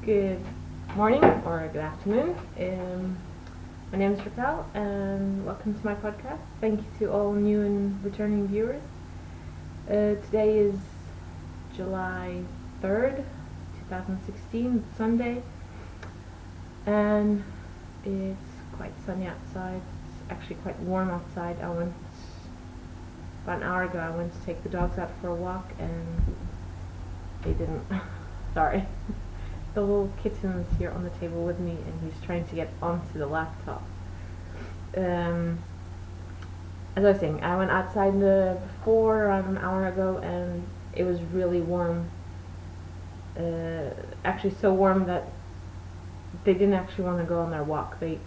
Good morning or good afternoon. My name is Raquel and welcome to my podcast. Thank you to all new and returning viewers. Today is July 3rd, 2016, Sunday, and it's quite sunny outside. It's actually quite warm outside. About an hour ago I went to take the dogs out for a walk and they didn't. Sorry. The little kitten's here on the table with me and he's trying to get onto the laptop. As I was saying, I went outside before around an hour ago and it was really warm. Actually so warm that they didn't actually want to go on their walk. We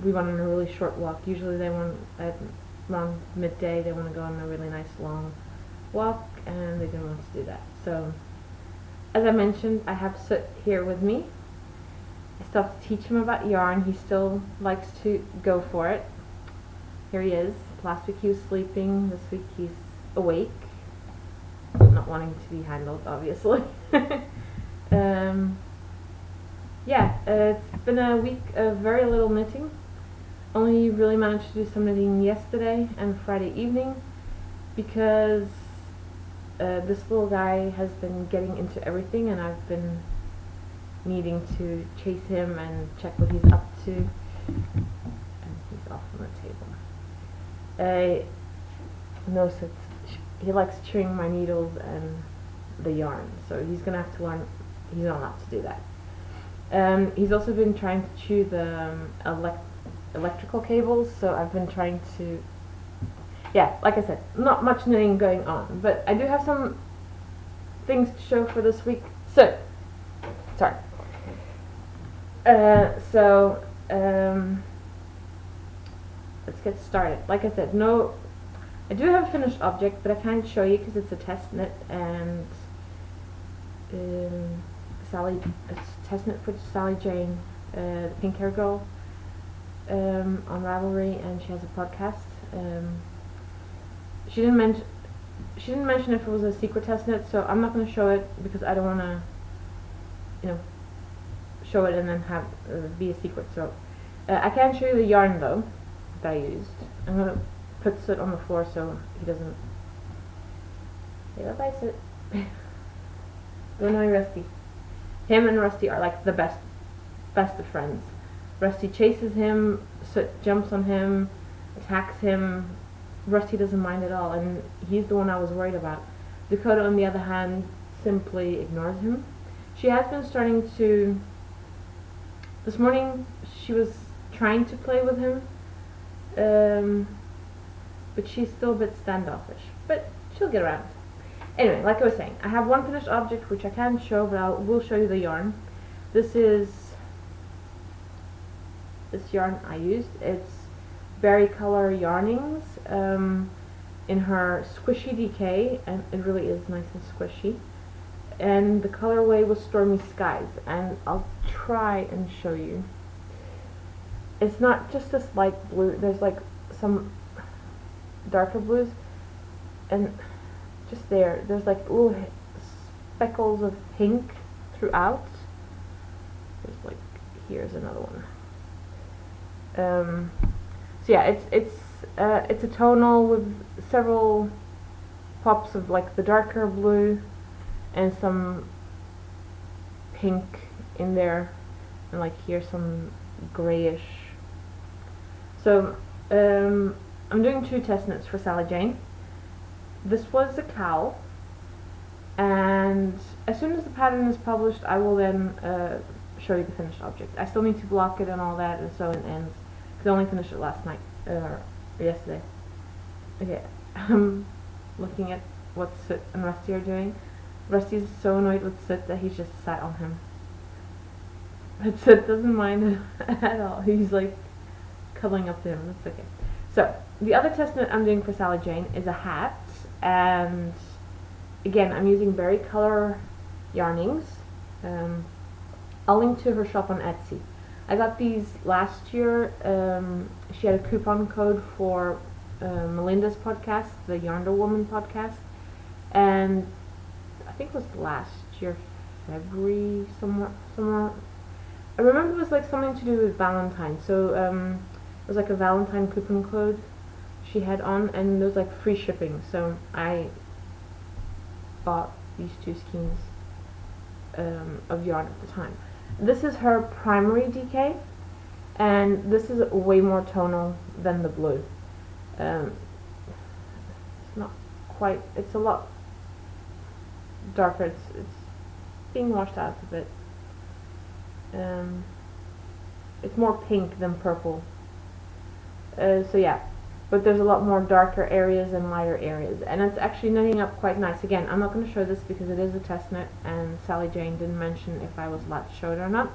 went on a really short walk. Usually they want at around midday they want to go on a really nice long walk and they didn't want to do that. So as I mentioned, I have Soot here with me. I still have to teach him about yarn. He still likes to go for it. Here he is. Last week he was sleeping. This week he's awake. Not wanting to be handled, obviously. It's been a week of very little knitting. Only really managed to do some knitting yesterday and Friday evening because this little guy has been getting into everything and I've been needing to chase him and check what he's up to. And he's off on the table. Knows that he likes chewing my needles and the yarn, so he's gonna have to learn. He's not allowed to do that. He's also been trying to chew the electrical cables, so I've been trying to. Yeah, like I said, not much knitting going on, but I do have some things to show for this week. Sorry. Let's get started. Like I said, I do have a finished object, but I can't show you because it's a test knit and it's a test knit for Sally Jane, the pink hair girl, on Ravelry, and she has a podcast. She didn't mention if it was a secret test knit, so I'm not going to show it because I don't want to, show it and then have be a secret. So I can show you the yarn though that I used. I'm going to put Soot on the floor so he doesn't. Hey, bye, Soot. Go annoy Rusty. Him and Rusty are like the best of friends. Rusty chases him, Soot jumps on him, attacks him. Rusty doesn't mind at all, and he's the one I was worried about. Dakota, on the other hand, simply ignores him. She has been starting to. This morning, she was trying to play with him, but she's still a bit standoffish. But she'll get around. Anyway, like I was saying, I have one finished object which I can't show, but I will show you the yarn. This is this yarn I used. It's Berry Color Yarnings in her Squishy DK, and it really is nice and squishy. And the colorway was Stormy Skies, and I'll try and show you. It's not just this light blue, there's like some darker blues, and just there's like little speckles of pink throughout. There's like, here's another one. So yeah, it's a tonal with several pops of like the darker blue and some pink in there, and like here's some grayish. So I'm doing 2 test knits for Sally Jane. This was a cowl, and as soon as the pattern is published I will then show you the finished object. I still need to block it and all that and sew in ends. I only finished it last night, or yesterday. Okay, I'm looking at what Soot and Rusty are doing. Rusty's so annoyed with Soot that he's just sat on him. But Soot doesn't mind it at all. He's like cuddling up to him. That's okay. So, the other test knit I'm doing for Sally Jane is a hat, and again, I'm using Berry Color Yarnings. I'll link to her shop on Etsy. I got these last year. She had a coupon code for Melinda's podcast, the Yarndle Woman podcast, and I think it was last year February, somewhere. I remember it was like something to do with Valentine. So it was like a Valentine coupon code she had on, and there was like free shipping. So I bought these 2 skeins of yarn at the time. This is her primary DK, and this is way more tonal than the blue. It's not quite, it's a lot darker, it's being washed out a bit. It's more pink than purple. So yeah, but there's a lot more darker areas and lighter areas, and it's actually knitting up quite nice. Again, I'm not going to show this because it is a test knit, and Sally Jane didn't mention if I was allowed to show it or not,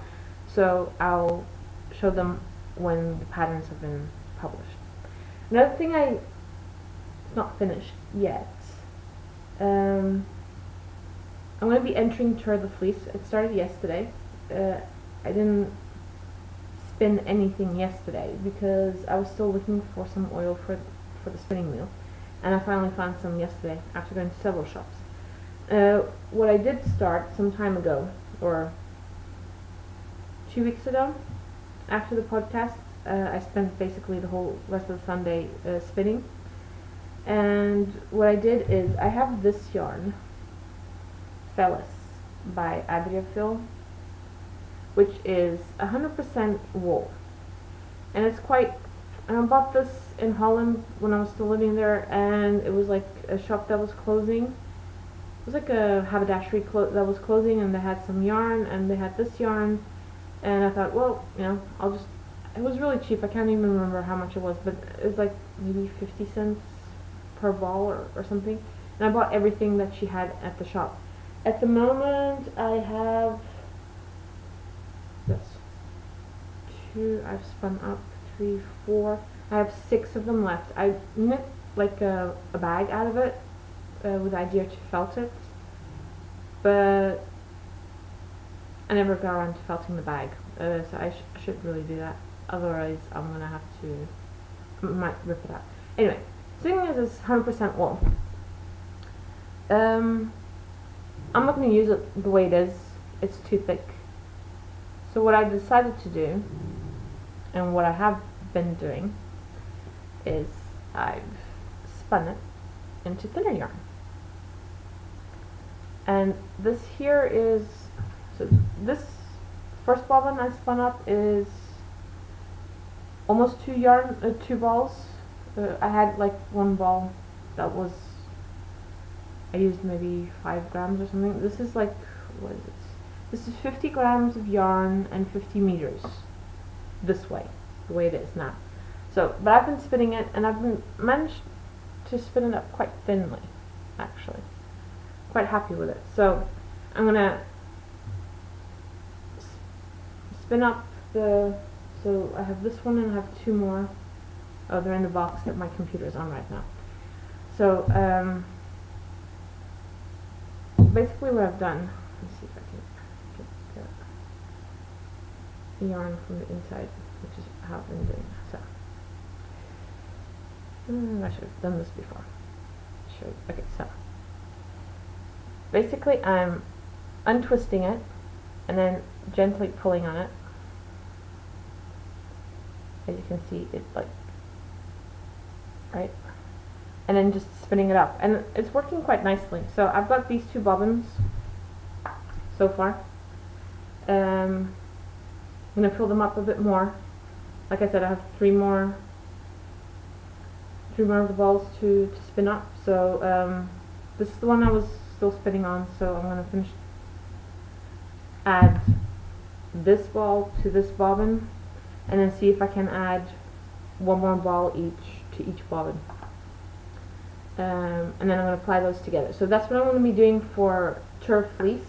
so I'll show them when the patterns have been published. Another thing it's not finished yet. I'm going to be entering Tour the Fleece. It started yesterday. I didn't spin anything yesterday because I was still looking for some oil for the spinning wheel, and I finally found some yesterday after going to several shops. What I did start some time ago, or 2 weeks ago, after the podcast, I spent basically the whole rest of the Sunday spinning, and what I did is I have this yarn, Fellis by Adriafil, which is 100% wool, and it's quite, I bought this in Holland when I was still living there, and it was like a shop that was closing. It was like a haberdashery that was closing, and they had some yarn, and they had this yarn, and I thought, well, you know, it was really cheap. I can't even remember how much it was, but it was like maybe 50 cents per ball or something, and I bought everything that she had at the shop. At the moment I have I've spun up 3, 4, I have 6 of them left. I knit like a bag out of it with the idea to felt it, but I never got around to felting the bag, so I should really do that, otherwise I'm gonna have to, I might rip it out. Anyway, seeing as it's 100% wool, I'm not going to use it the way it is. It's too thick. So what I decided to do, and what I have been doing, is I've spun it into thinner yarn. And this here is, so this first bobbin I spun up is almost 2 balls. I had like 1 ball that was, I used maybe 5 grams or something. This is like, what is this? This is 50 grams of yarn and 50 meters this way, the way it is now. So, but I've been spinning it, and I've managed to spin it up quite thinly, actually. Quite happy with it. So, I'm gonna spin up so I have this one and I have 2 more. Oh, they're in the box that my computer is on right now. So, basically what I've done, let's see if I can get the yarn from the inside, which is how I've been doing. So, I should have done this before. Okay, so basically I'm untwisting it and then gently pulling on it. As you can see, it like, right? And then just spinning it up, and it's working quite nicely. So I've got these 2 bobbins so far. I'm going to fill them up a bit more. Like I said, I have 3 more of the balls to spin up. So this is the one I was still spinning on, so I'm going to add this ball to this bobbin, and then see if I can add 1 more ball each to each bobbin. And then I'm going to apply those together. So that's what I'm going to be doing for Turf Fleece.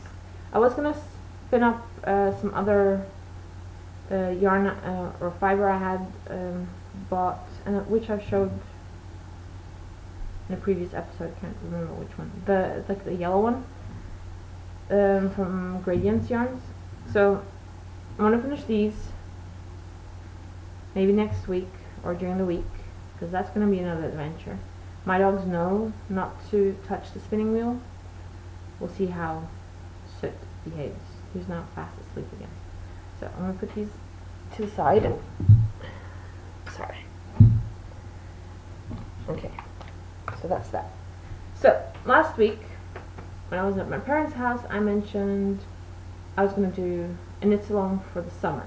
I was going to spin up some other yarn or fiber I had bought, and which I've showed in a previous episode. I can't remember which one. It's like the yellow one from Gradients Yarns. So I'm going to finish these maybe next week or during the week, because that's going to be another adventure. My dogs know not to touch the spinning wheel. We'll see how soot behaves. He's now fast asleep again. So I'm going to put these to the side. Sorry. Okay, so that's that. So last week, when I was at my parents' house, I mentioned I was going to do a knit along for the summer,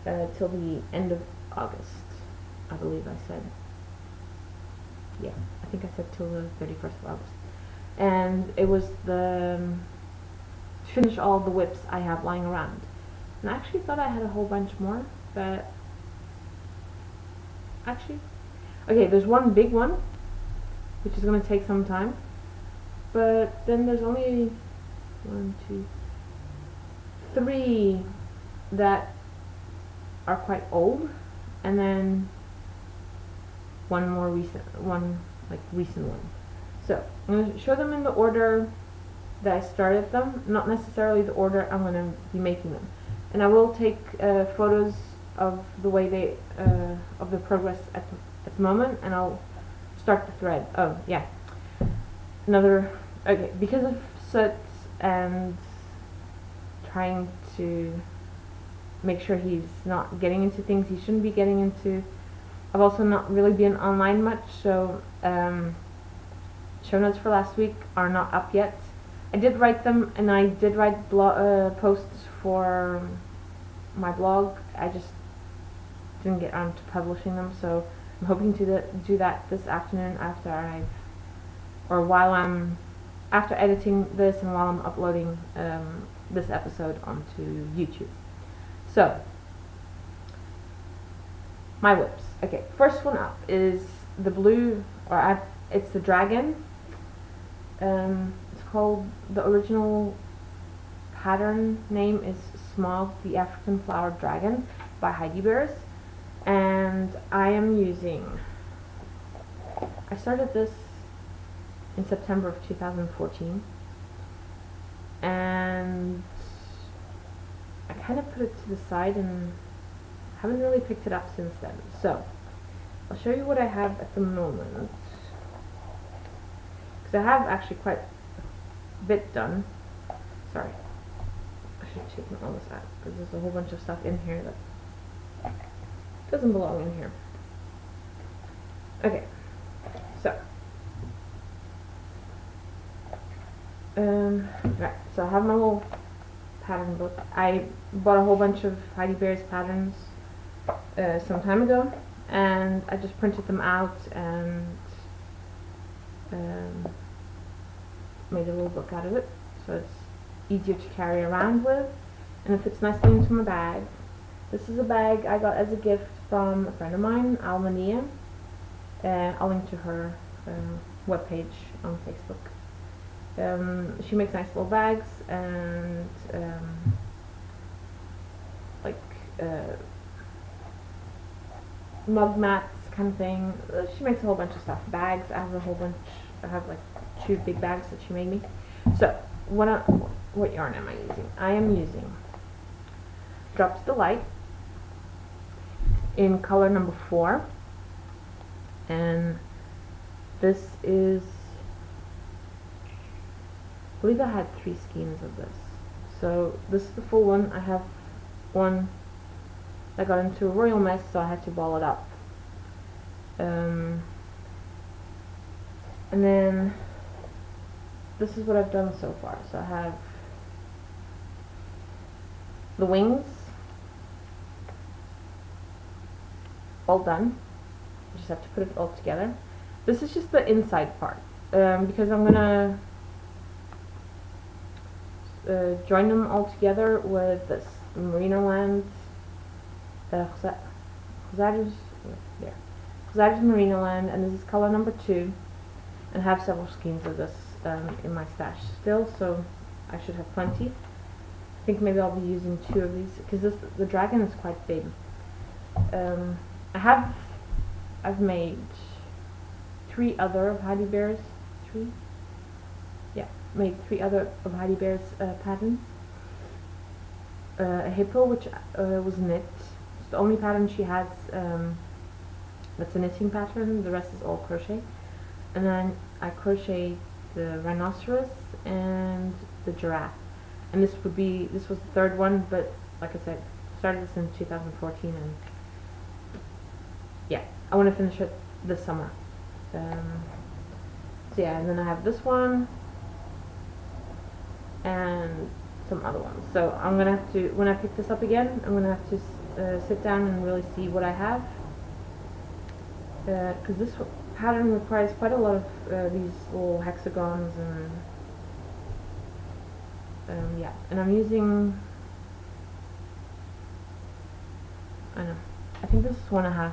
till the end of August, I believe I said. Yeah, I think I said till the 31st of August. And it was to finish all the whips I have lying around. And I actually thought I had a whole bunch more, but actually, okay, there's one big one, which is going to take some time, but then there's only 1, 2, 3 that are quite old, and then one recent one. So I'm going to show them in the order that I started them, not necessarily the order I'm going to be making them. And I will take photos of the way they of the progress at the moment, and I'll start the thread. Oh yeah, okay, because of soot and trying to make sure he's not getting into things he shouldn't be getting into. I've also not really been online much, so show notes for last week are not up yet. I did write them, and I did write posts for my blog. I just didn't get around to publishing them, so I'm hoping to do that this afternoon after after editing this and while I'm uploading this episode onto YouTube. So, my whips. Okay, first one up is the blue, it's the dragon. It's called, the original pattern name is Smog the African Flowered Dragon by Heidi Bears. And I started this in September of 2014, and I kind of put it to the side and haven't really picked it up since then. So I'll show you what I have at the moment, because I have actually quite a bit done. Sorry, I should take all this out because there's a whole bunch of stuff in here that doesn't belong in here. Okay, so right, so I have my little pattern book. I bought a whole bunch of Heidi Bears patterns some time ago, and I just printed them out and made a little book out of it, so it's easier to carry around with, and it fits nicely into my bag. This is a bag I got as a gift from a friend of mine, Almania. I'll link to her webpage on Facebook. She makes nice little bags and mug mats kind of thing. She makes a whole bunch of stuff. Bags, I have like 2 big bags that she made me. So what yarn am I using? I am using Drops Delight in color number 4, and this is, I believe I had 3 skeins of this. So this is the full one. I have one that got into a royal mess, so I had to ball it up. And then this is what I've done so far. So I have the wings all done. I just have to put it all together. This is just the inside part, because I'm gonna join them all together with this Merino Land Chrysalis Merino Land, and this is color number 2, and I have several skeins of this in my stash still, so I should have plenty. I think maybe I'll be using 2 of these because the dragon is quite big. I've made 3 other of Heidi Bears. 3? Yeah, made 3 other of Heidi Bears patterns. A hippo, which was knit. It's the only pattern she has that's a knitting pattern. The rest is all crochet. And then I crocheted the rhinoceros and the giraffe. and this was the third one, but like I said, started this in 2014, and yeah, I want to finish it this summer. So yeah, and then I have this one and some other ones. So I'm gonna have to, when I pick this up again, I'm gonna have to sit down and really see what I have, because this pattern requires quite a lot of these little hexagons, and yeah, and I'm using, I think this is 1.5,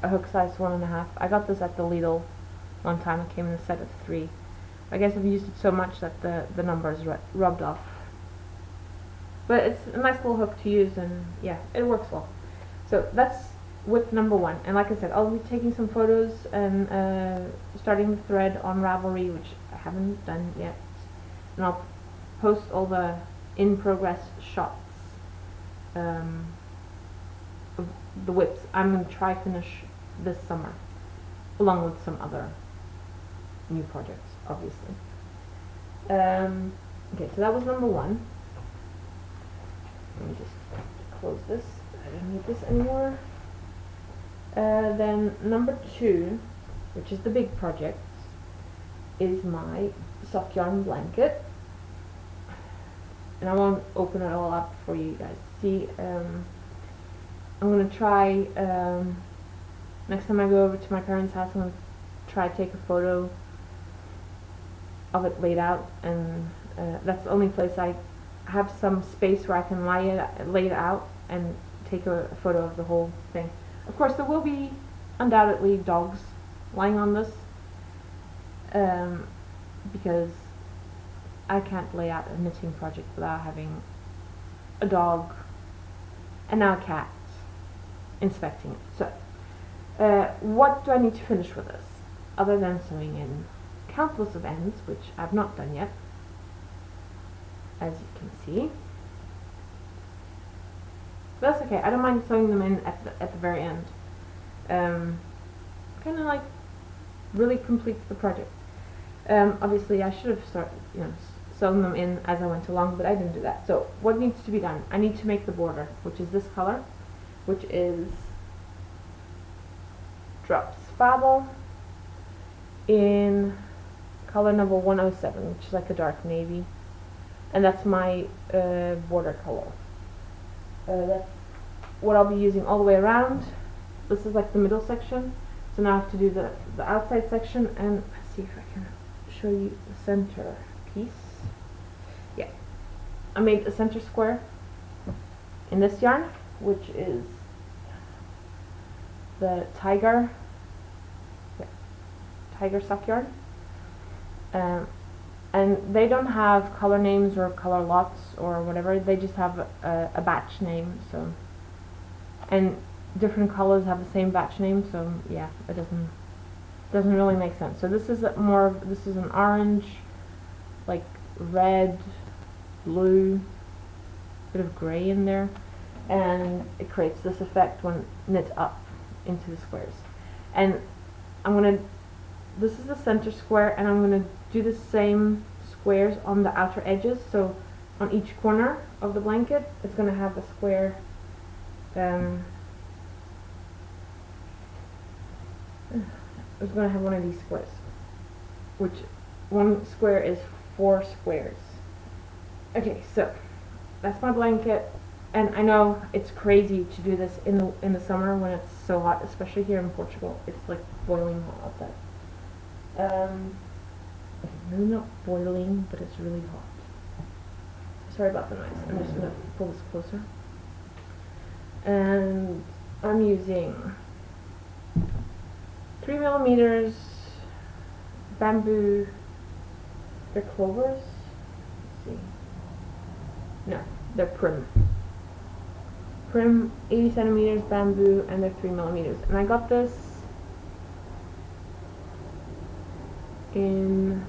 a hook size 1.5. I got this at the Lidl one time. It came in a set of 3. I guess I've used it so much that the number is rubbed off. But it's a nice little hook to use, and yeah, it works well. So that's whip number 1. And like I said, I'll be taking some photos and starting the thread on Ravelry, which I haven't done yet. And I'll post all the in-progress shots of the whips. I'm going to try finish this summer, along with some other new projects, obviously. Okay, so that was number 1. Let me just close this. I don't need this anymore. Then number 2, which is the big project, is my sock yarn blanket. And I won't open it all up for you guys to see. I'm going to try, next time I go over to my parents' house, I'm going to try to take a photo of it laid out, and that's the only place I have some space where I can lay it out and take a photo of the whole thing. Of course, there will be undoubtedly dogs lying on this, because I can't lay out a knitting project without having a dog and now a cat inspecting it. So, what do I need to finish with this, other than sewing in countless of ends, which I've not done yet, as you can see. But that's okay, I don't mind sewing them in at the very end. Kind of like really completes the project. Obviously I should have started, sewing them in as I went along, but I didn't do that. So what needs to be done? I need to make the border, which is this color, which is Drops Fable in color number 107, which is like a dark navy, and that's my border color. That's what I'll be using all the way around. This is like the middle section, so now I have to do the outside section, and let's see if I can show you the center piece. Yeah, I made a center square in this yarn, which is the tiger sock yarn, and they don't have color names or color lots or whatever. They just have a batch name. So, and different colors have the same batch name. So yeah, it doesn't really make sense. So this is this is an orange, like red, blue, bit of gray in there, and it creates this effect when knit up into the squares. And this is the center square, and I'm gonna do the same squares on the outer edges. So on each corner of the blanket, it's gonna have a square. It's gonna have one of these squares, which one square is 4 squares. Okay, so that's my blanket. And I know it's crazy to do this in the summer when it's so hot, especially here in Portugal. It's like boiling hot outside. Really not boiling, but it's really hot. Sorry about the noise. I'm just gonna pull this closer. And I'm using 3mm bamboo. They're clovers. Let's see. No, they're prim. 80 centimeters bamboo, and they're 3mm. And I got this in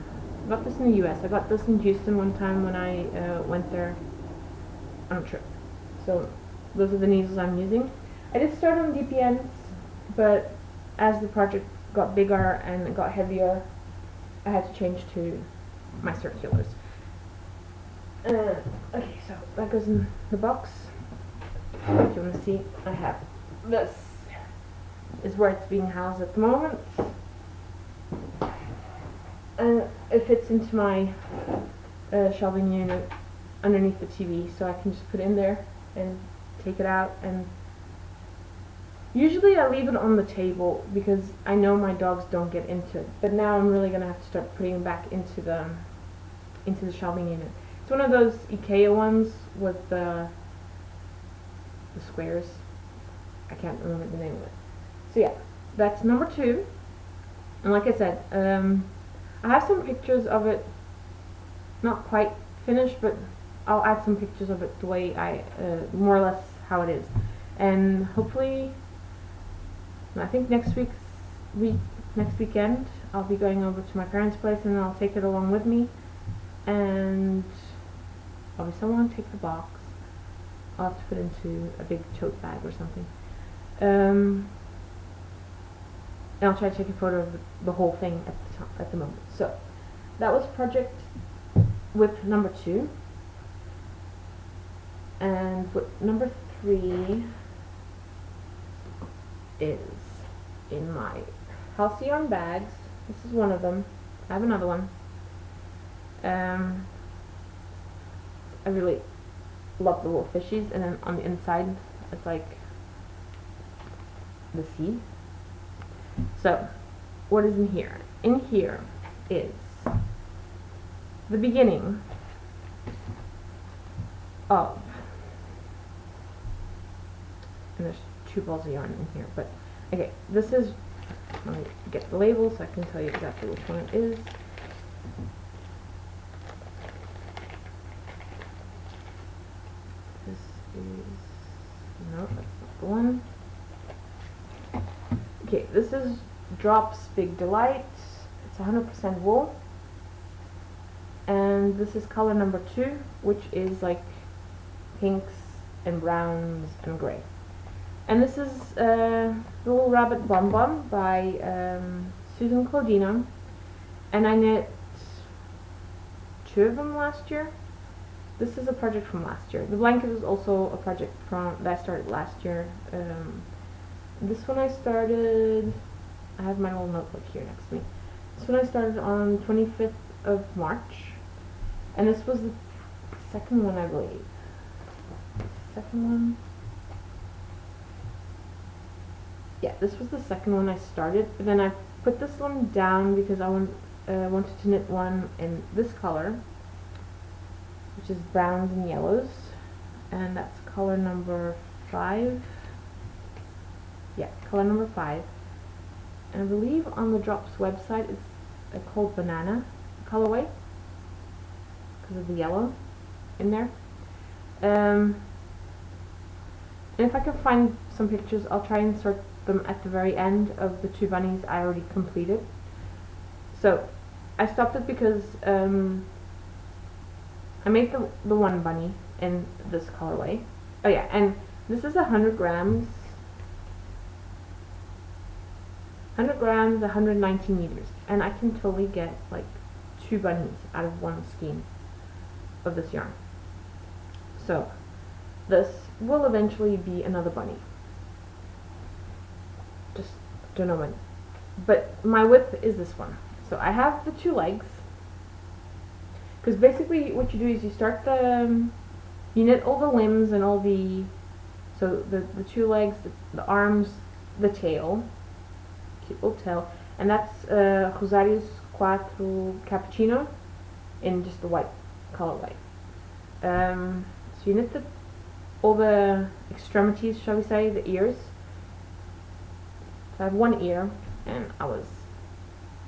the US. I got this in Houston one time when I went there on a trip. So those are the needles I'm using. I did start on DPNs, but as the project got bigger and it got heavier, I had to change to my circulars. Okay, so that goes in the box. If you want to see, I have this is where it's being housed at the moment, and it fits into my shelving unit underneath the TV, so I can just put it in there and take it out. And usually I leave it on the table because I know my dogs don't get into it, but now I'm really gonna have to start putting it back into the shelving unit. It's one of those IKEA ones with the squares. I can't remember the name of it. So yeah, that's number 2. And like I said, I have some pictures of it, not quite finished, but I'll add some pictures of it the way I, more or less how it is. And hopefully, I think next weekend, I'll be going over to my parents' place and I'll take it along with me. And obviously I want to take the box. I'll have to put it into a big tote bag or something. And I'll try to take a photo of the whole thing at the moment. So that was project with number 2. And with number 3 is in my Halcyon bags. This is one of them. I have another one. I really love the little fishies, and then on the inside it's like the sea. So what is in here? In here is the beginning of, and there's 2 balls of yarn in here, but okay, this is, let me get the label so I can tell you exactly which one it is. This is, no, that's not the one. Okay, this is Drops Big Delight. It's 100% wool. And this is color number 2, which is like pinks and browns and gray. And this is The Little Rabbit Bum Bum by Susan Claudino. And I knit 2 of them last year. This is a project from last year. The blanket is also a project that I started last year. This one I started, I have my little notebook here next to me. This one I started on 25th of March. And this was the second one, I believe. Second one? Yeah, this was the second one I started. But then I put this one down because I wanted to knit one in this color, which is browns and yellows. And that's color number 5. Yeah, color number 5. And I believe on the Drops website it's called Banana colorway because of the yellow in there. And if I can find some pictures, I'll try and insert them at the very end of the 2 bunnies I already completed. So I stopped it because I made the one bunny in this colorway. Oh yeah, and this is 100 grams. 100 grams, 119 meters, and I can totally get like 2 bunnies out of one skein of this yarn. So this will eventually be another bunny. Just don't know when. But my width is this one. So I have the 2 legs, because basically what you do is you start you knit all the limbs and all the, so the 2 legs, the arms, the tail, cute little tail, and that's Rosarius Quattro Cappuccino in just the white colorway. So you knit all the extremities, shall we say, the ears. So I have one ear, and I was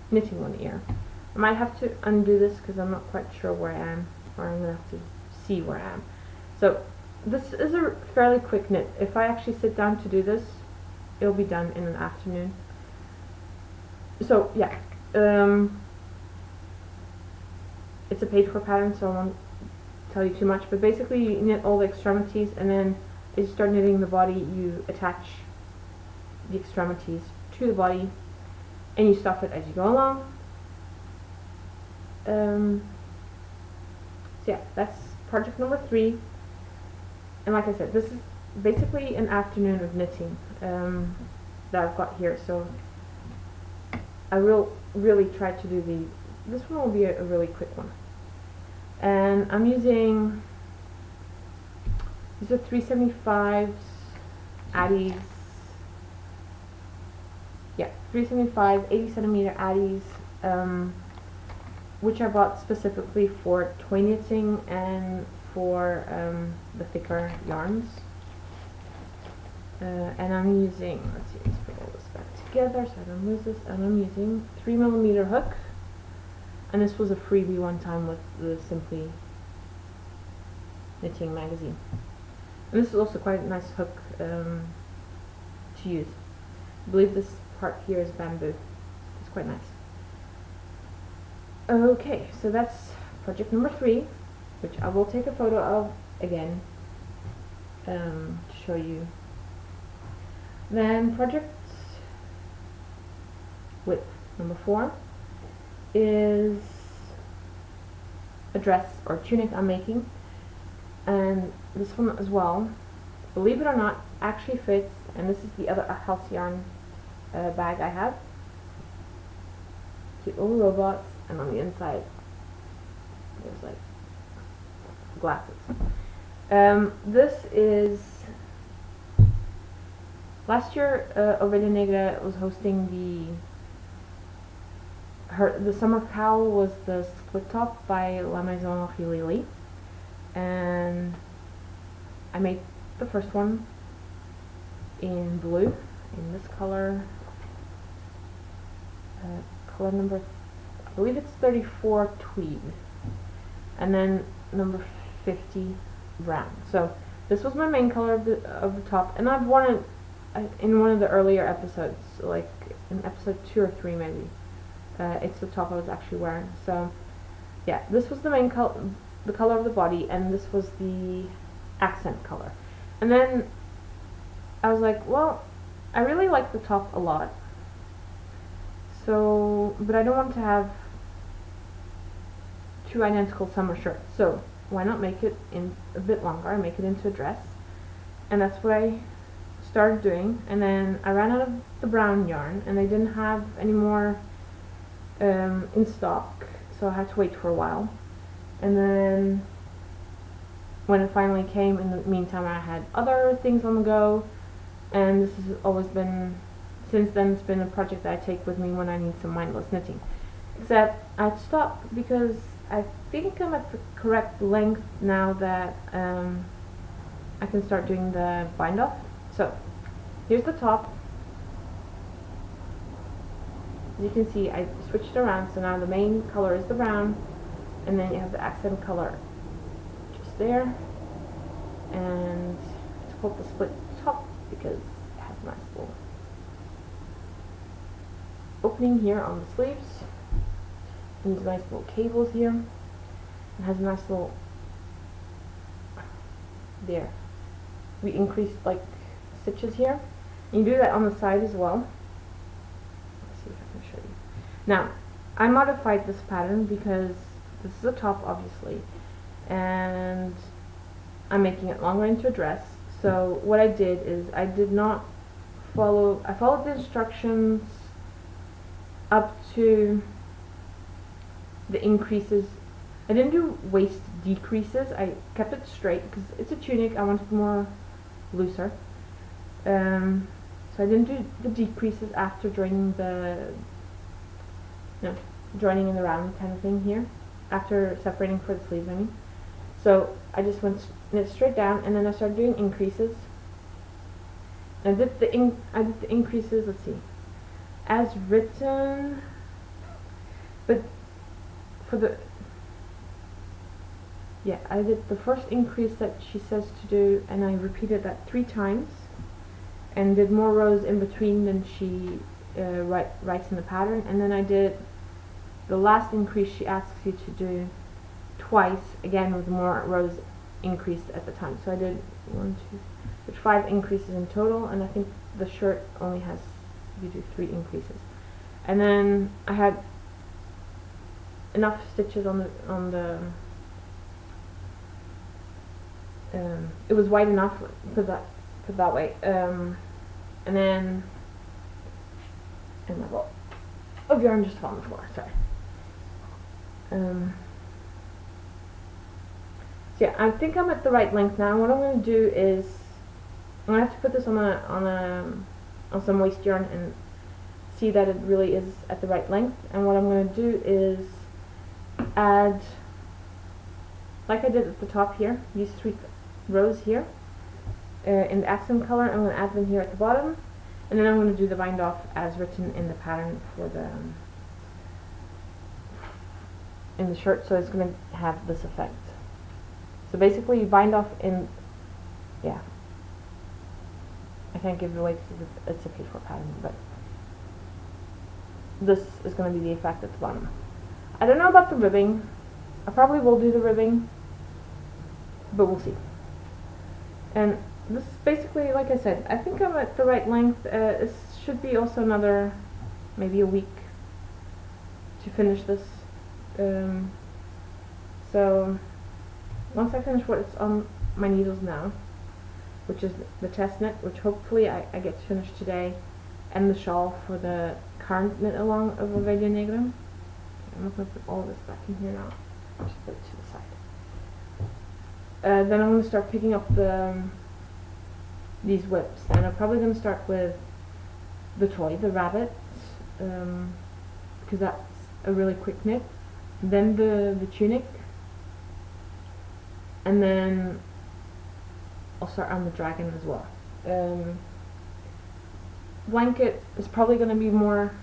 knitting one ear. I might have to undo this because I'm not quite sure where I am, or I'm going to have to see where I am. So this is a fairly quick knit. If I actually sit down to do this, it'll be done in an afternoon. So yeah, it's a paid for pattern, so I won't tell you too much, but basically you knit all the extremities, and then as you start knitting the body, you attach the extremities to the body, and you stuff it as you go along. So yeah, that's project number 3, and like I said, this is basically an afternoon of knitting that I've got here, so I will really try to do this one will be a really quick one. And I'm using, these are 375s, Addies, yeah, 375 80 centimeter Addies, which I bought specifically for toy knitting and for the thicker yarns. And I'm using, let's see, let's put all this back together so I don't lose this, and I'm using 3mm hook, and this was a freebie one time with the Simply Knitting magazine. And this is also quite a nice hook to use. I believe this part here is bamboo. It's quite nice. Okay, so that's project number 3, which I will take a photo of again to show you. Then project width number 4 is a dress or tunic I'm making, and this one as well, believe it or not, actually fits. And this is the other house yarn bag I have. Cute little robots, and on the inside there's like glasses. This is, last year Ovelha Negra was hosting the summer cowl was the split top by La Maison Lily, and I made the first one in blue, in this color, color number, I believe it's 34 tweed, and then number 50 brown. So this was my main color of the top, and I've worn it in one of the earlier episodes, like in episode 2 or 3 maybe. It's the top I was actually wearing. So yeah, this was the main color, the color of the body, and this was the accent color. And then I was like, well, I really like the top a lot, so, but I don't want to have 2 identical summer shirts, so why not make it in a bit longer and make it into a dress? And that's what I started doing. And then I ran out of the brown yarn, and I didn't have any more in stock, so I had to wait for a while. And then when it finally came, in the meantime I had other things on the go, and this has always been, since then, it's been a project that I take with me when I need some mindless knitting. Except I stopped because I think I'm at the correct length now that I can start doing the bind off. So here's the top. As you can see, I switched around, so now the main color is the brown, and then you have the accent color just there, and it's called the split top because it has a nice little opening here on the sleeves, and these nice little cables here. It has a nice little, there, we increased like stitches here. You do that on the side as well. Let's see if I can show you. Now, I modified this pattern because this is a top, obviously, and I'm making it longer into a dress. So what I did is I did not follow, I followed the instructions up to the increases. I didn't do waist decreases. I kept it straight because it's a tunic. I wanted more looser. So I didn't do the decreases after joining the, joining in the round kind of thing here, after separating for the sleeves, I mean. So I just went knit straight down, and then I started doing increases. I did the increases, let's see, as written, but for the, yeah, I did the first increase that she says to do, and I repeated that 3 times, and did more rows in between than she writes in the pattern. And then I did the last increase she asks you to do twice, again with more rows increased at the time. So I did 5 increases in total, and I think the shirt only has, you do 3 increases. And then I had enough stitches on the it was wide enough, put that way. And then, and my ball of yarn just fell on the floor. Sorry. So yeah, I think I'm at the right length now. What I'm going to do is I'm going to have to put this on some moist yarn and see that it really is at the right length. And what I'm going to do is add, like I did at the top here, these 3 rows here in the accent color. I'm going to add them here at the bottom, and then I'm going to do the bind off as written in the pattern for the in the shirt, so it's going to have this effect. So basically you bind off in, yeah, I can't give it away because it's a page-for pattern, but this is going to be the effect at the bottom. I don't know about the ribbing. I probably will do the ribbing, but we'll see. And this is basically, like I said, I think I'm at the right length. It should be also another, maybe a week to finish this. So once I finish what's on my needles now, which is the test knit, which hopefully I get to finish today, and the shawl for the current knit along of Ravelry Knitorama. I'm not going to put all this back in here now. I'll just put it to the side. Then I'm going to start picking up these whips, and I'm probably going to start with the toy, the rabbit, because that's a really quick knit. Then the tunic, and then I'll start on the dragon as well. Blanket is probably going to be more,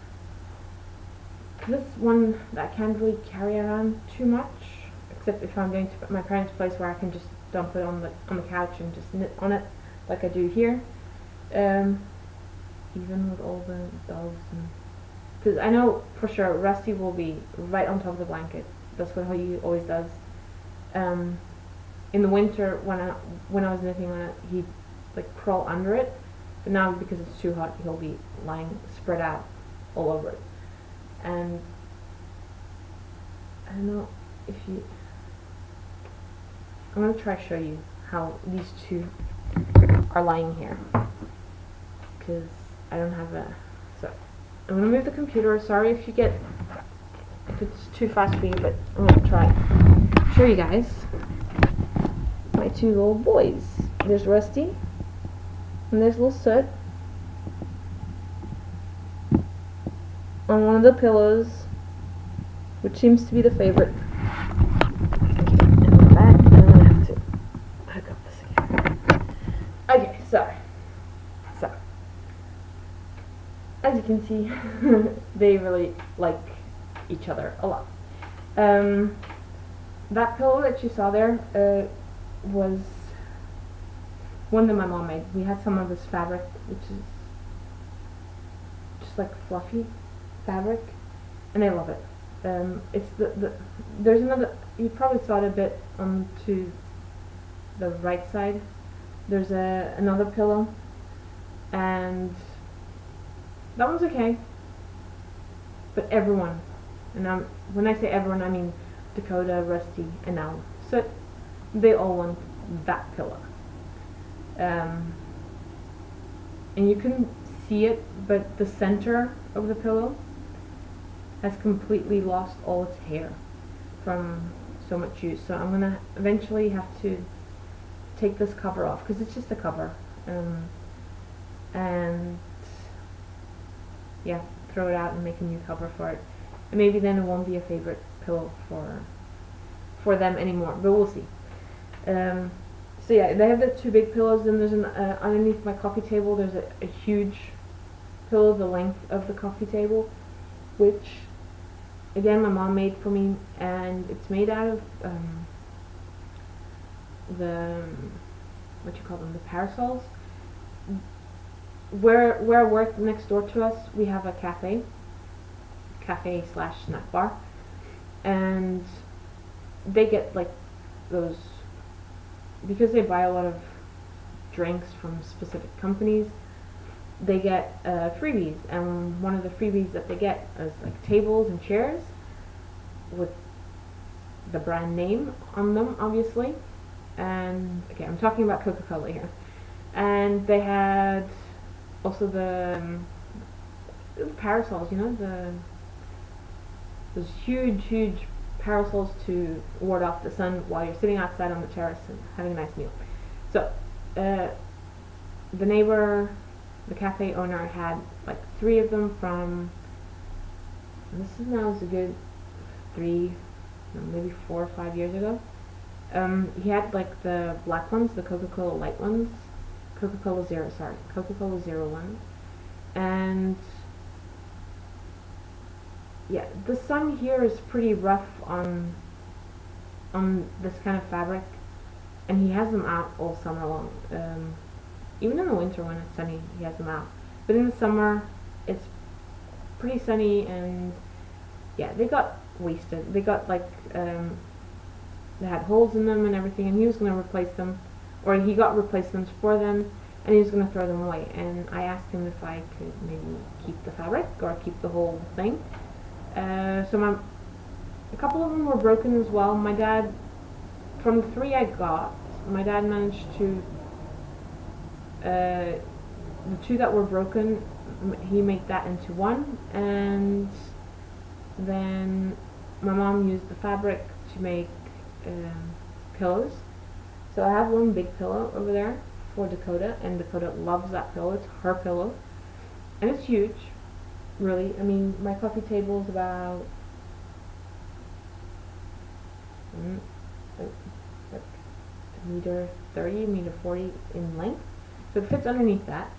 this one that I can't really carry around too much, except if I'm going to my parents' place where I can just dump it on the couch and just knit on it like I do here. Even with all the dogs, because I know for sure Rusty will be right on top of the blanket. That's what he always does. In the winter when I was knitting on it, he'd like crawl under it, but now because it's too hot, he'll be lying spread out all over it. And I don't know if you, I'm going to try to show you how these two are lying here, because I don't have a, so I'm going to move the computer. Sorry if it's too fast for you, but I'm going to try to show you guys my 2 little boys. There's Rusty and there's little Soot on one of the pillows, which seems to be the favorite. Okay, and we're back, and I'm going to have to hook up this again. Okay, so as you can see, they really like each other a lot. That pillow that you saw there was one that my mom made. We had some of this fabric, which is just like fluffy fabric, and I love it. It's there's another, you probably saw it a bit to the right side. There's another pillow, and that one's okay, but everyone, and when I say everyone, I mean Dakota, Rusty, and now Soot, they all want that pillow. And you can see it, but the center of the pillow has completely lost all its hair from so much use. So I'm gonna eventually have to take this cover off, because it's just a cover, and yeah, throw it out and make a new cover for it. And maybe then it won't be a favorite pillow for them anymore, but we'll see. So yeah, they have the 2 big pillows. Then there's underneath my coffee table, there's a huge pillow the length of the coffee table, which again my mom made for me, and it's made out of the, what you call them, the parasols. Where I work next door to us, we have a cafe / snack bar, and they get like those, because they buy a lot of drinks from specific companies, they get freebies, and one of the freebies that they get is like tables and chairs with the brand name on them, obviously, and okay, I'm talking about Coca-Cola here. And they had also the parasols, you know, those huge parasols to ward off the sun while you're sitting outside on the terrace and having a nice meal. So the neighbor, the cafe owner, had like 3 of them from, and this is now a good 3, maybe 4 or 5 years ago. He had like the black ones, the Coca-Cola light ones, Coca-Cola Zero ones, and yeah, the sun here is pretty rough on this kind of fabric, and he has them out all summer long. Even in the winter when it's sunny, he has them out. But in the summer, it's pretty sunny, and yeah, they got wasted. They got like they had holes in them and everything, and he was going to replace them, or he got replacements for them, and he was going to throw them away. And I asked him if I could maybe keep the fabric or keep the whole thing. So a couple of them were broken as well. My dad, from the 3 I got, my dad managed to, the 2 that were broken, he made that into 1, and then my mom used the fabric to make pillows. So I have 1 big pillow over there for Dakota, and Dakota loves that pillow. It's her pillow, and it's huge. Really, I mean, my coffee table is about like meter 30, meter 40 in length, so it fits underneath that.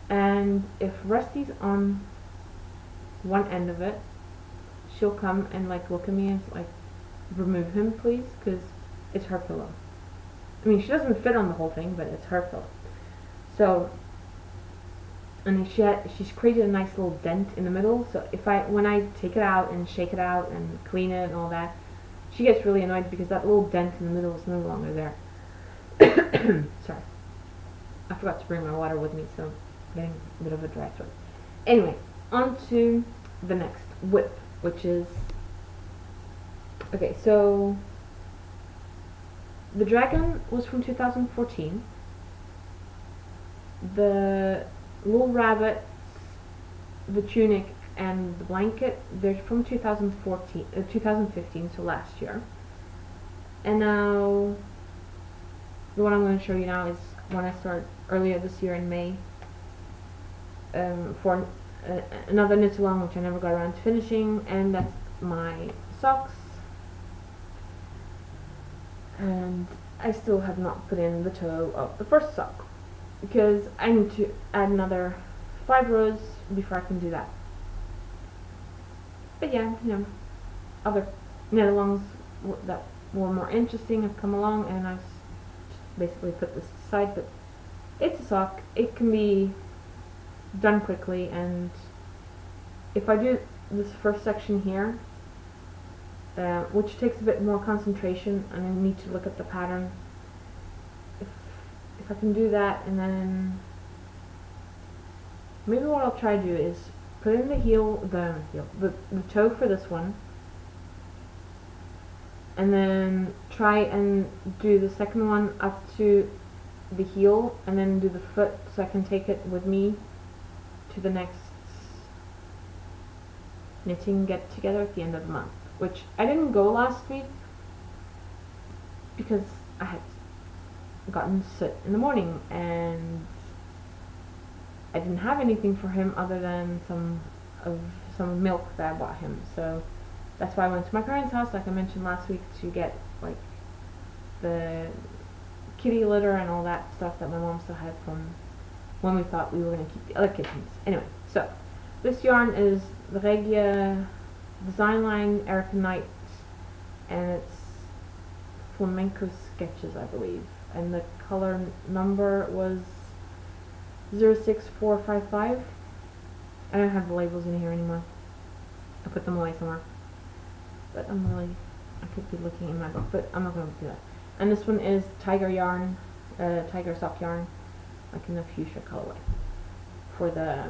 And if Rusty's on one end of it, she'll come and like look at me and like, remove him please, because it's her pillow. I mean, she doesn't fit on the whole thing, but it's her pillow. So, and she's created a nice little dent in the middle, so when I take it out and shake it out and clean it and all that, she gets really annoyed because that little dent in the middle is no longer there. Sorry, I forgot to bring my water with me, so I'm getting a bit of a dry throat. Anyway, on to the next whip, which is, okay, so the dragon was from 2014. The little rabbits, the tunic, and the blanket, they're from 2015, so last year. And now, the one I'm going to show you now is one I started earlier this year in May, for another knit along, which I never got around to finishing, and that's my socks. And I still have not put in the toe of the first sock, because I need to add another 5 rows before I can do that. But yeah, you know, other knit-alongs that were more interesting have come along, and I've basically put this aside. But it's a sock. It can be done quickly, and if I do this first section here, which takes a bit more concentration, and I need to look at the pattern, if I can do that, and then maybe what I'll try to do is put in the the toe for this one, and then try and do the second one up to the heel, and then do the foot, so I can take it with me to the next knitting get together at the end of the month, which I didn't go last week because I had gotten soot in the morning and I didn't have anything for him other than some milk that I bought him. So that's why I went to my parents' house, like I mentioned last week, to get like the kitty litter and all that stuff that my mom still had from when we thought we were going to keep the other kittens. Anyway, so this yarn is the RGO Design Line Erica Knight, and it's Flamenco Sketches, I believe, and the color number was 06455. I don't have the labels in here anymore. I put them away somewhere, but I could be looking in my book, but I'm not going to do that. And this one is tiger yarn, tiger sock yarn, like in the fuchsia colorway, for the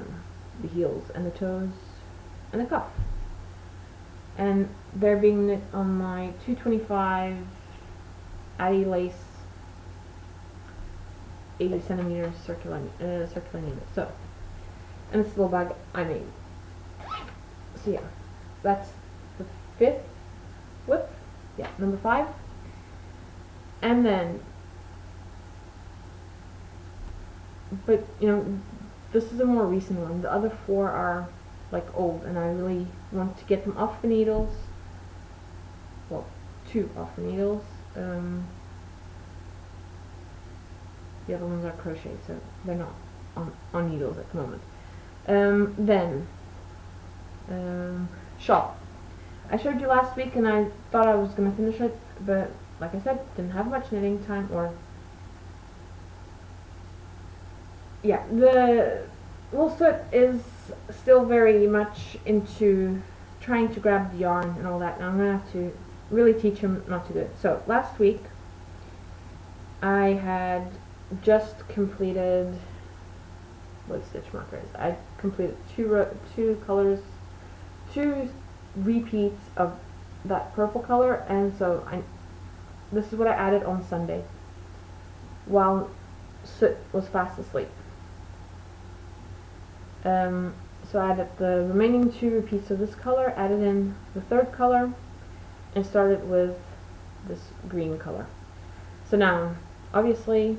heels and the toes and the cuff. And they're being knit on my 225 Addy lace 80 centimeters circular needle. So, and this little bag I made. So yeah, that's the 5th whip. Yeah, number 5. And then, but you know, this is a more recent one. The other 4 are like old, and I really want to get them off the needles. Well, 2 off the needles. The other ones are crocheted, so they're not on needles at the moment. Then shawl. I showed you last week, and I thought I was gonna finish it, but like I said, didn't have much knitting time, or yeah, the little Soot is still very much into trying to grab the yarn and all that, and I'm gonna have to really teach him not to do it. So last week I had just completed what stitch markers. I completed 2 colors, 2 repeats of that purple color, and so this is what I added on Sunday while Soot was fast asleep. So I added the remaining 2 repeats of this color, added in the 3rd color, and started with this green color. So now, obviously,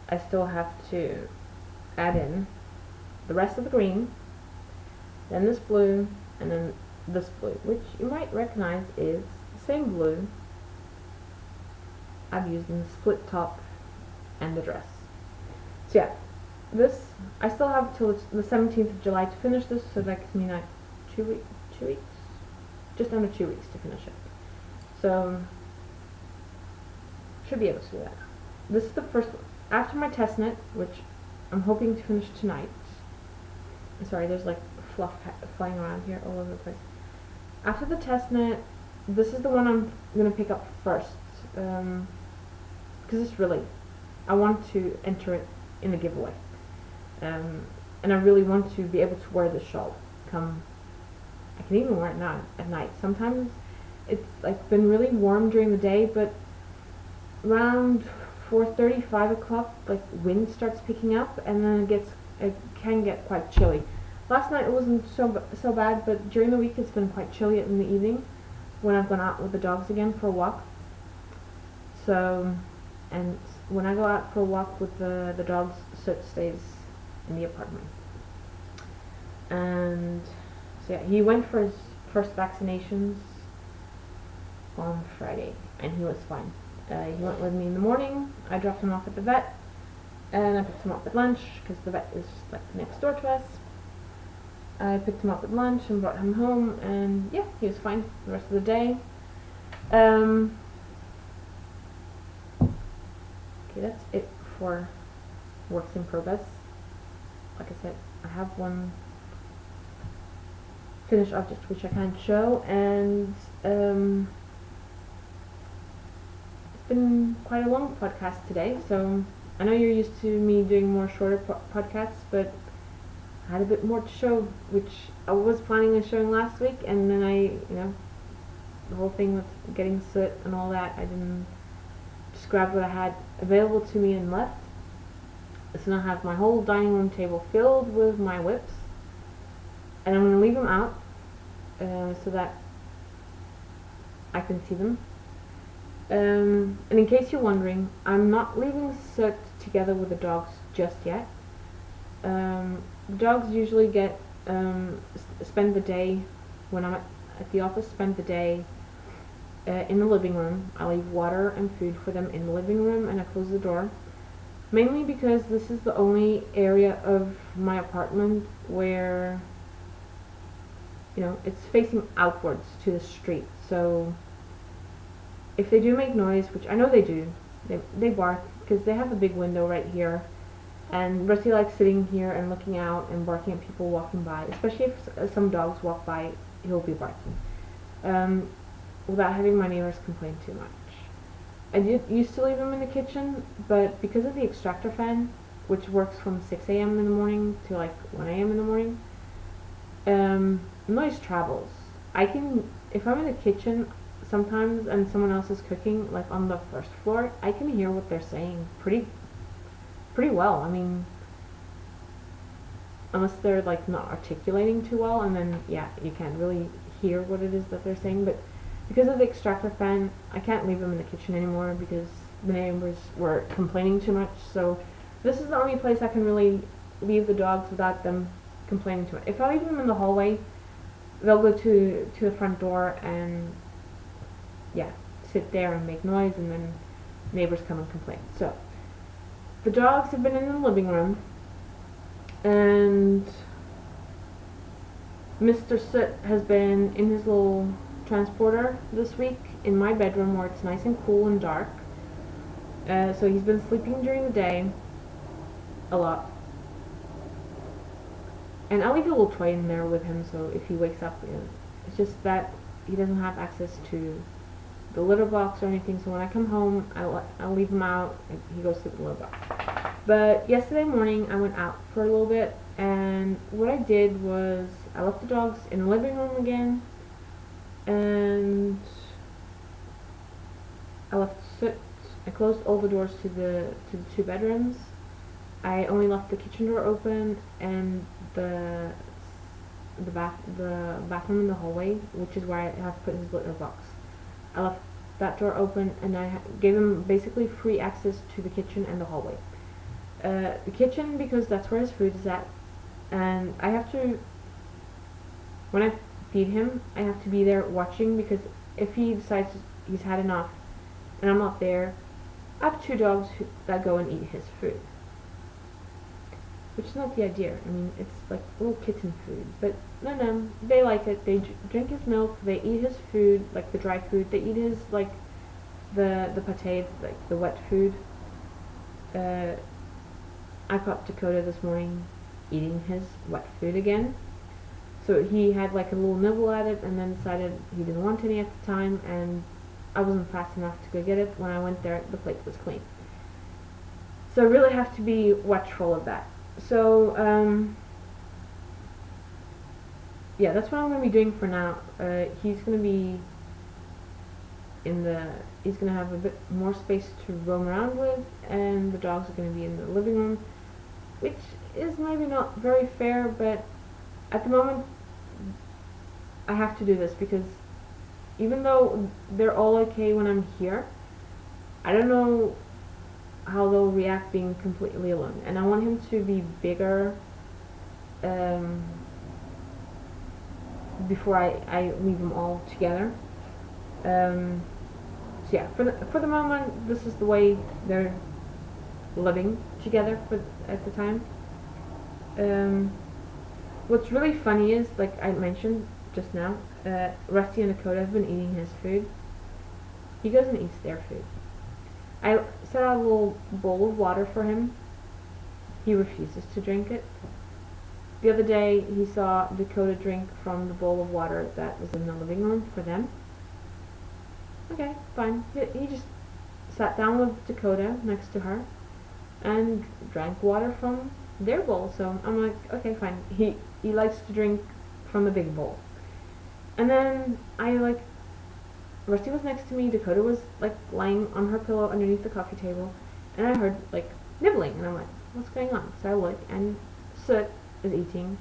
I still have to add in the rest of the green, then this blue, and then this blue, which you might recognize is the same blue I've used in the split top and the dress. So yeah, this, I still have till the 17th of July to finish this, so that gives me like 2 weeks, just under 2 weeks to finish it. So, should be able to do that. This is the first one. After my test knit, which I'm hoping to finish tonight. Sorry, there's like fluff flying around here all over the place. After the test knit, this is the one I'm going to pick up first, because it's really, I want to enter it in a giveaway. And I really want to be able to wear this shawl. I can even wear it now at night. Sometimes it's like been really warm during the day, but around 4:30, 5 o'clock, like wind starts picking up, and then it can get quite chilly. Last night it wasn't so bad, but during the week it's been quite chilly in the evening when I've gone out with the dogs again for a walk. So, and when I go out for a walk with the dogs, Soot stays in the apartment. And so yeah, he went for his first vaccinations on Friday, and he was fine. He went with me in the morning. I dropped him off at the vet, and I picked him up at lunch because the vet is like next door to us. I picked him up at lunch and brought him home, and yeah, he was fine the rest of the day. Okay, that's it for works in progress. Like I said, I have one finished object which I can't show, and it's been quite a long podcast today, so I know you're used to me doing more shorter podcasts, but I had a bit more to show, which I was planning on showing last week, and then the whole thing with getting Soot and all that, I didn't just grab what I had available to me and left. So now I have my whole dining room table filled with my whips, and I'm going to leave them out so that I can see them. And in case you're wondering, I'm not leaving Soot together with the dogs just yet. Dogs usually spend the day, when I'm at the office, spend the day in the living room. I leave water and food for them in the living room, and I close the door. Mainly because this is the only area of my apartment where, it's facing outwards to the street. So if they do make noise, which I know they do, they bark because they have a big window right here. And Rusty likes sitting here and looking out and barking at people walking by. Especially if some dogs walk by, he'll be barking. Without having my neighbors complain too much. I used to leave him in the kitchen, but because of the extractor fan, which works from 6 a.m. in the morning to like 1 a.m. in the morning, noise travels. If I'm in the kitchen, sometimes and someone else is cooking, like on the first floor, I can hear what they're saying pretty well. I mean, unless they're like not articulating too well, and then yeah, you can't really hear what it is that they're saying. But because of the extractor fan, I can't leave them in the kitchen anymore because the neighbors were complaining too much. So this is the only place I can really leave the dogs without them complaining too much. If I leave them in the hallway, they'll go to the front door and yeah, sit there and make noise, and then neighbors come and complain. So the dogs have been in the living room, and Mr. Soot has been in his little transporter this week in my bedroom where it's nice and cool and dark. So he's been sleeping during the day a lot. And I'll leave a little toy in there with him, so if he wakes up, it's just that he doesn't have access to the litter box or anything, so when I come home, I'll leave him out, and he goes to the litter box. But yesterday morning, I went out for a little bit, and what I did was, I left the dogs in the living room again, and I left Soot. I closed all the doors to the 2 bedrooms. I only left the kitchen door open and the bathroom in the hallway, which is where I have put his litter box. I left that door open, and I gave him basically free access to the kitchen and the hallway. The kitchen, because that's where his food is at, and I have to, when I feed him, I have to be there watching, because if he decides he's had enough and I'm not there, I have 2 dogs that go and eat his food. Which is not the idea. I mean, it's like little kitten food. But no, they like it. They drink his milk. They eat his food, like the dry food. They eat his, like, the pâté, like the wet food. I caught Dakota this morning eating his wet food again. So he had like a little nibble at it, and then decided he didn't want any at the time, and I wasn't fast enough to go get it. When I went there, the plate was clean. So I really have to be watchful of that. So, yeah, that's what I'm going to be doing for now. He's going to be he's going to have a bit more space to roam around with, and the dogs are going to be in the living room, which is maybe not very fair, but at the moment, I have to do this, because even though they're all okay when I'm here, I don't know how they'll react being completely alone, and I want him to be bigger before I leave them all together. So yeah, for the moment, this is the way they're living together at the time. What's really funny is, like I mentioned just now, Rusty and Dakota have been eating his food. He goes and eats their food. I set out a little bowl of water for him. He refuses to drink it. The other day, he saw Dakota drink from the bowl of water that was in the living room for them. Okay, fine. He just sat down with Dakota next to her and drank water from their bowl. So I'm like, okay, fine. He likes to drink from the big bowl. And then Rusty was next to me, Dakota was like lying on her pillow underneath the coffee table, and I heard like nibbling, and I'm like, what's going on? So I look, and Soot is eating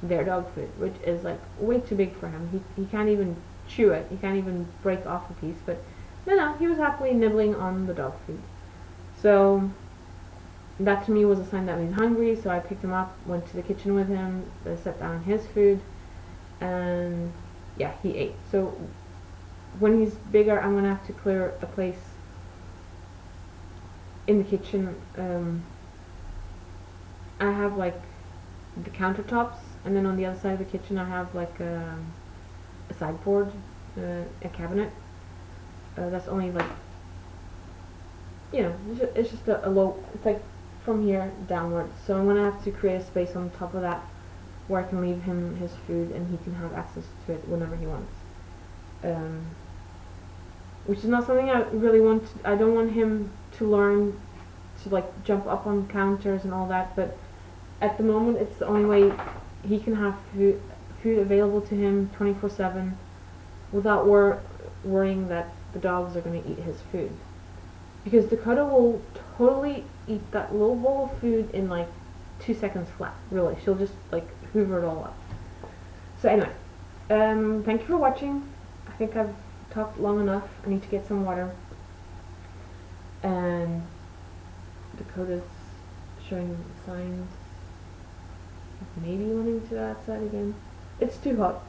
their dog food, which is like way too big for him. He can't even chew it, he can't even break off a piece, but no, he was happily nibbling on the dog food. So that to me was a sign that he was hungry, so I picked him up, went to the kitchen with him, set down his food, and yeah, he ate. So when he's bigger, I'm going to have to clear a place in the kitchen. I have like the countertops, and then on the other side of the kitchen I have like a sideboard, a cabinet. That's only like, it's just a low, it's like from here downwards. So I'm going to have to create a space on top of that where I can leave him his food and he can have access to it whenever he wants. Which is not something I really want to, I don't want him to learn to like jump up on counters and all that, but at the moment it's the only way he can have food available to him 24/7 without worrying that the dogs are going to eat his food. Because Dakota will totally eat that little bowl of food in like 2 seconds flat. Really, she'll just like hoover it all up. So anyway, thank you for watching. I think I've talked long enough. I need to get some water. And Dakota's showing signs of maybe wanting to go outside again. It's too hot.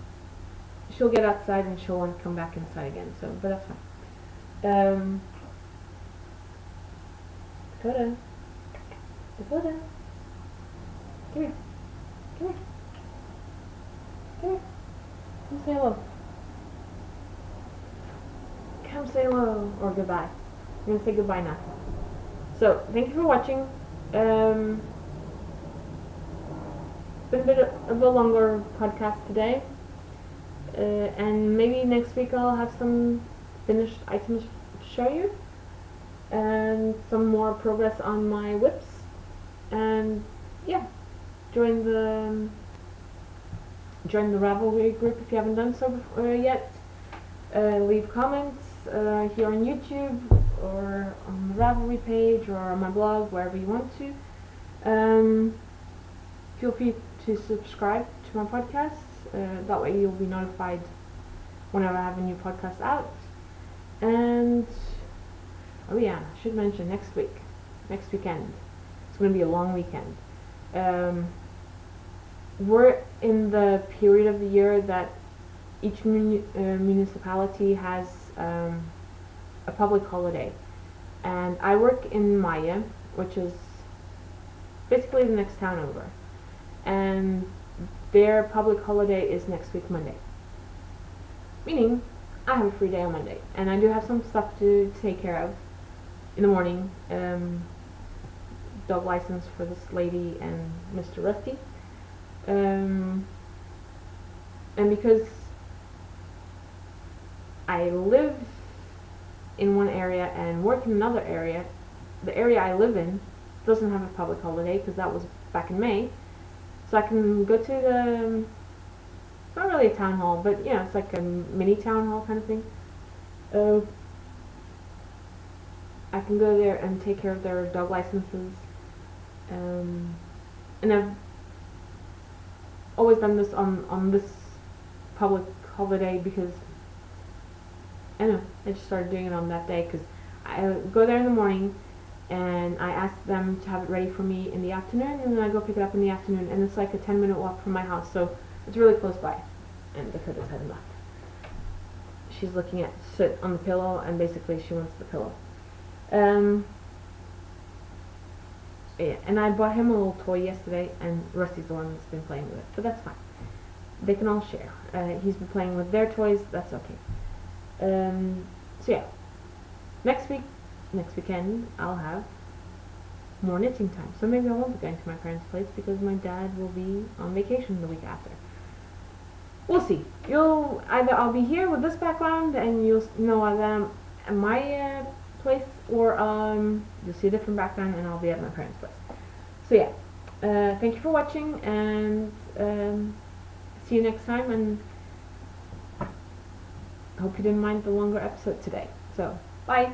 She'll get outside and she'll want to come back inside again. So, but that's fine. Dakota. Dakota. Come here. Come here. Come here. Come say hello. Come say hello. Or goodbye. I'm going to say goodbye now. So, thank you for watching. It's been a bit of a longer podcast today. And maybe next week I'll have some finished items to show you. And some more progress on my whips. And yeah, join the Ravelry group if you haven't done so yet. Leave comments here on YouTube or on the Ravelry page or on my blog, wherever you want to. Feel free to subscribe to my podcast. That way you'll be notified whenever I have a new podcast out. And oh yeah, I should mention next weekend. It's going to be a long weekend. We're in the period of the year that each municipality has a public holiday. And I work in Maya, which is basically the next town over. And their public holiday is next week, Monday. Meaning, I have a free day on Monday. And I do have some stuff to take care of in the morning. Dog license for this lady and Mr. Rusty. And because I live in one area and work in another area, the area I live in doesn't have a public holiday because that was back in May. So I can go to the, not really a town hall, but yeah, it's like a mini town hall kind of thing. I can go there and take care of their dog licenses. And I've always done this on this public holiday because I don't know, I just started doing it on that day because I go there in the morning and I ask them to have it ready for me in the afternoon, and then I go pick it up in the afternoon, and it's like a 10-minute walk from my house, so it's really close by. And Dakota's heading left. She's looking at sit on the pillow, and basically she wants the pillow. Yeah, and I bought him a little toy yesterday, and Rusty's the one that's been playing with it, but that's fine. They can all share. He's been playing with their toys, that's okay. So yeah, next weekend, I'll have more knitting time. So maybe I won't be going to my parents' place because my dad will be on vacation the week after. We'll see. I'll be here with this background and you'll know I'm at my place, or you'll see a different background and I'll be at my parents' place. So yeah, thank you for watching, and see you next time, and I hope you didn't mind the longer episode today. So, bye!